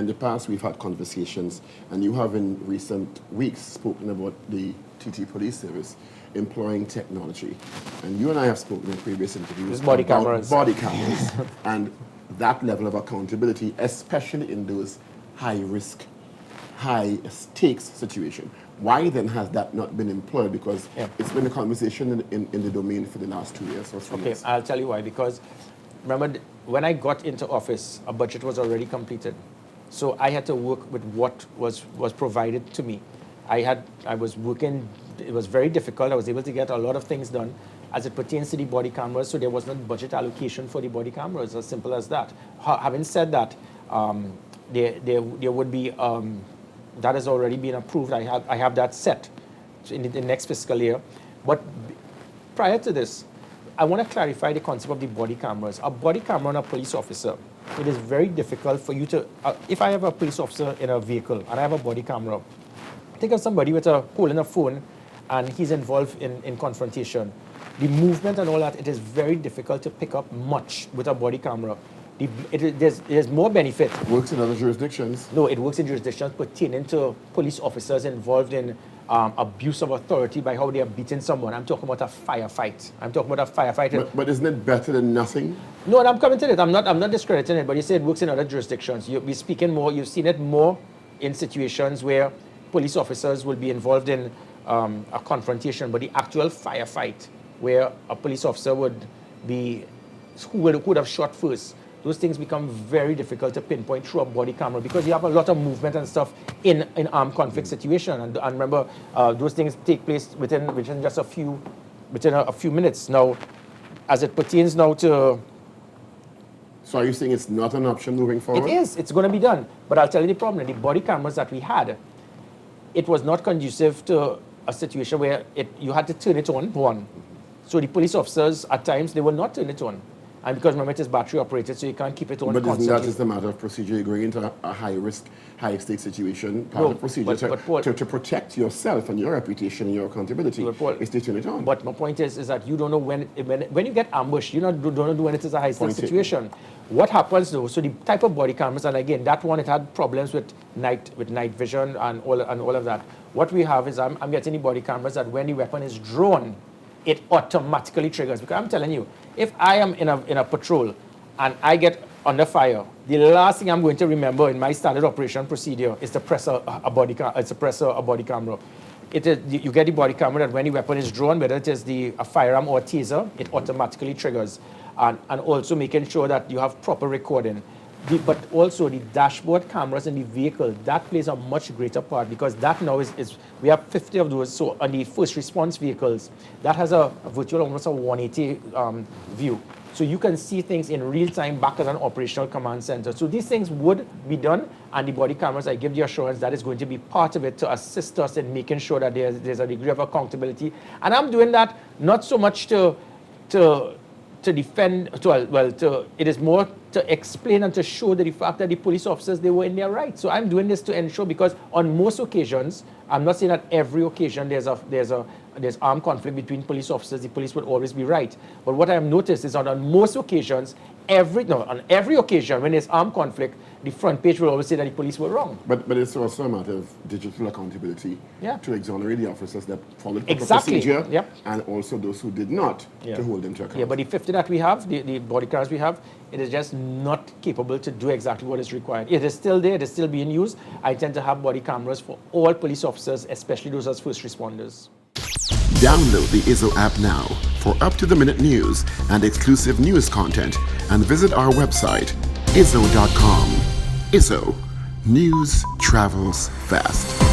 in the past we've had conversations, and you have in recent weeks spoken about the TT Police Service employing technology. And you and I have spoken in previous interviews body about cameras. body cameras and that level of accountability, especially in those high-risk, high-stakes situations. Why then has that not been employed? Because it's been a conversation in the domain for the last 2 years or 3 years. Okay, I'll tell you why. Because remember, when I got into office, a budget was already completed. So I had to work with what was provided to me. I was working, it was very difficult. I was able to get a lot of things done as it pertains to the body cameras, so there was not budget allocation for the body cameras, as simple as that. Having said that, there would be, that has already been approved. I have that set in the next fiscal year. But prior to this, I want to clarify the concept of the body cameras. A body camera on a police officer, it is very difficult for you to, if I have a police officer in a vehicle and I have a body camera, think of somebody with a holding a phone and he's involved in confrontation. The movement and all that, it is very difficult to pick up much with a body camera. There's more benefit. Works in other jurisdictions? No, it works in jurisdictions pertaining to police officers involved in abuse of authority by how they are beating someone. I'm talking about a firefight. But isn't it better than nothing? No, and I'm coming to it. I'm not discrediting it, but you say it works in other jurisdictions. We're speaking more, you've seen it more in situations where police officers will be involved in a confrontation, but the actual firefight where a police officer would be, who would have shot first, those things become very difficult to pinpoint through a body camera because you have a lot of movement and stuff in armed conflict situation. And remember, those things take place within just a few minutes. Now, as it pertains now to... So are you saying it's not an option moving forward? It is. It's going to be done. But I'll tell you the problem. The body cameras that we had, it was not conducive to a situation where you had to turn it on, one. So the police officers, at times, they will not turn it on. And because remember, it is battery operated, so you can't keep it on constantly. But isn't that just a matter of procedure? You're going into a high-risk, high-stake situation. Part of the procedure to protect yourself and your reputation and your accountability is to turn it on. But my point is that you don't know when you get ambushed, you don't know when it is a high-stake situation. What happens though, so the type of body cameras, and again, that one, it had problems with night vision and all of that. What we have is I'm getting the body cameras that when the weapon is drawn, it automatically triggers. Because I'm telling you, if I am in a patrol and I get under fire, the last thing I'm going to remember in my standard operation procedure is to press a body camera. You get the body camera that when the weapon is drawn, whether it is a firearm or a taser, it automatically triggers. And also making sure that you have proper recording. But also the dashboard cameras in the vehicle, that plays a much greater part because that now is we have 50 of those. So on the first response vehicles, that has a virtual almost a 180 view. So you can see things in real time back at an operational command center. So these things would be done, and the body cameras, I give the assurance that is going to be part of it to assist us in making sure that there's a degree of accountability. And I'm doing that not so much to defend, it is more to explain and to show the fact that the police officers, they were in their right. So I'm doing this to ensure, because on most occasions, I'm not saying that every occasion there's armed conflict between police officers, the police would always be right. But what I have noticed is that on most occasions, on every occasion when there's armed conflict, the front page will always say that the police were wrong. But it's also a matter of digital accountability to exonerate the officers that followed the procedure and also those who did not to hold them to account. Yeah, but the 50 that we have, the body cameras we have, it is just not capable to do exactly what is required. It is still there, it is still being used. I intend to have body cameras for all police officers, especially those as first responders. Download the Izzso app now for up-to-the-minute news and exclusive news content, and visit our website, Izzso.com. Izzso, news travels fast.